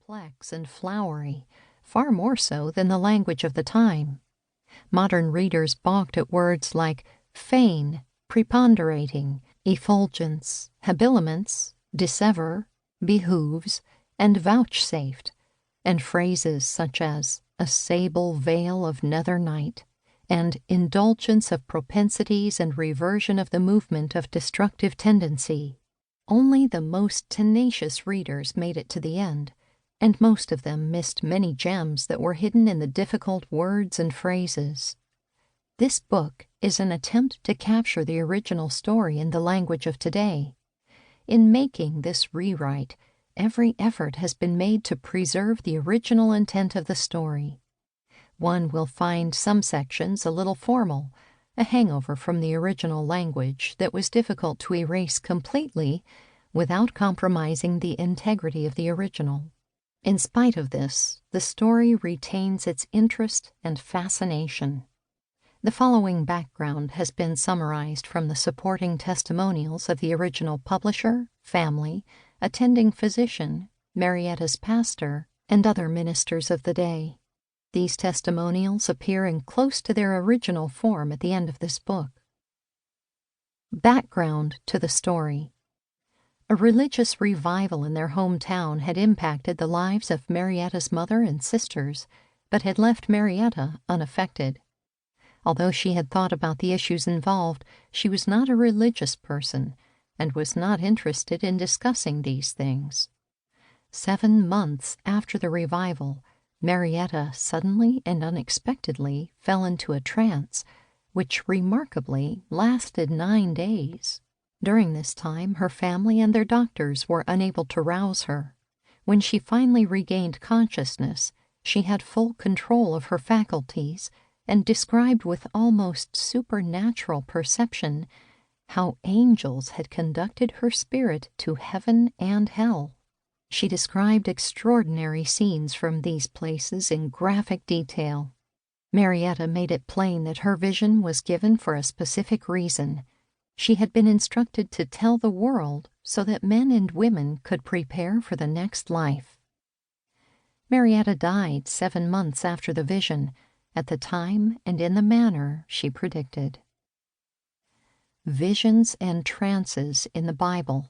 complex and flowery, far more so than the language of the time. Modern readers balked at words like feign, preponderating, effulgence, habiliments, dissever, behooves, and vouchsafed, and phrases such as a sable veil of nether night, and indulgence of propensities and reversion of the movement of destructive tendency. Only the most tenacious readers made it to the end, and most of them missed many gems that were hidden in the difficult words and phrases. This book is an attempt to capture the original story in the language of today. In making this rewrite, every effort has been made to preserve the original intent of the story. One will find some sections a little formal, a hangover from the original language that was difficult to erase completely without compromising the integrity of the original. In spite of this, the story retains its interest and fascination. The following background has been summarized from the supporting testimonials of the original publisher, family, attending physician, Marietta's pastor, and other ministers of the day. These testimonials appear in close to their original form at the end of this book. Background to the story. A religious revival in their hometown had impacted the lives of Marietta's mother and sisters, but had left Marietta unaffected. Although she had thought about the issues involved, she was not a religious person and was not interested in discussing these things. 7 months after the revival, Marietta suddenly and unexpectedly fell into a trance, which remarkably lasted 9 days. During this time, her family and their doctors were unable to rouse her. When she finally regained consciousness, she had full control of her faculties and described with almost supernatural perception how angels had conducted her spirit to heaven and hell. She described extraordinary scenes from these places in graphic detail. Marietta made it plain that her vision was given for a specific reason. She had been instructed to tell the world so that men and women could prepare for the next life. Marietta died 7 months after the vision, at the time and in the manner she predicted. Visions and trances in the Bible.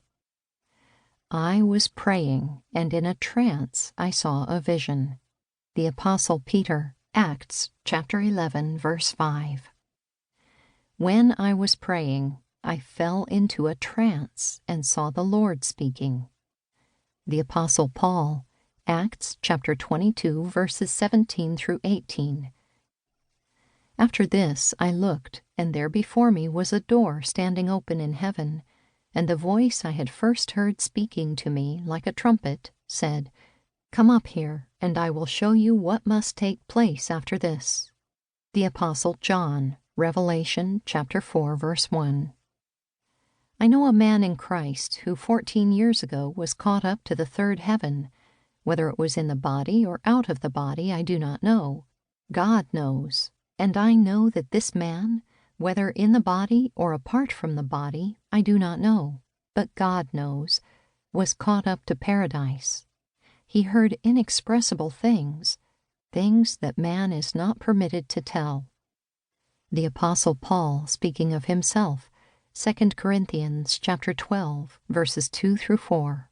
I was praying, and in a trance I saw a vision. The Apostle Peter, Acts chapter 11, verse 5. When I was praying, I fell into a trance and saw the Lord speaking. The Apostle Paul, Acts chapter 22, verses 17 through 18. After this I looked, and there before me was a door standing open in heaven, and the voice I had first heard speaking to me like a trumpet said, "Come up here, and I will show you what must take place after this." The Apostle John, Revelation chapter 4, verse 1. I know a man in Christ who 14 years ago was caught up to the third heaven. Whether it was in the body or out of the body, I do not know. God knows, and I know that this man, whether in the body or apart from the body, I do not know, but God knows, was caught up to paradise. He heard inexpressible things, things that man is not permitted to tell. The Apostle Paul, speaking of himself, 2 Corinthians chapter 12, verses 2 through 4.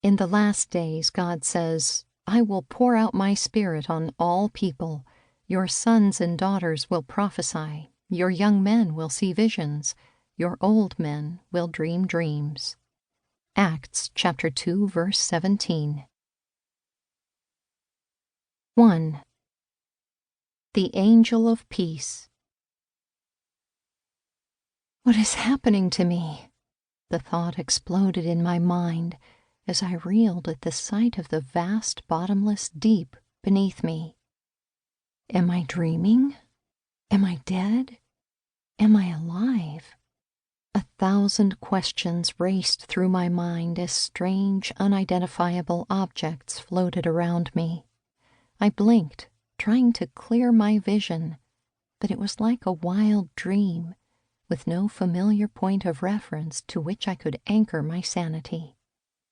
In the last days, God says, "I will pour out my Spirit on all people. Your sons and daughters will prophesy. Your young men will see visions. Your old men will dream dreams." Acts chapter 2, verse 17. 1. The Angel of Peace. What is happening to me? The thought exploded in my mind as I reeled at the sight of the vast bottomless deep beneath me. Am I dreaming? Am I dead? Am I alive? 1,000 questions raced through my mind as strange, unidentifiable objects floated around me. I blinked, trying to clear my vision, but it was like a wild dream, with no familiar point of reference to which I could anchor my sanity.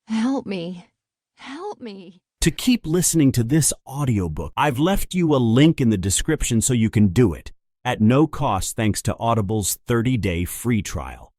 "Help me! Help me!" To keep listening to this audiobook, I've left you a link in the description so you can do it, at no cost thanks to Audible's 30-day free trial.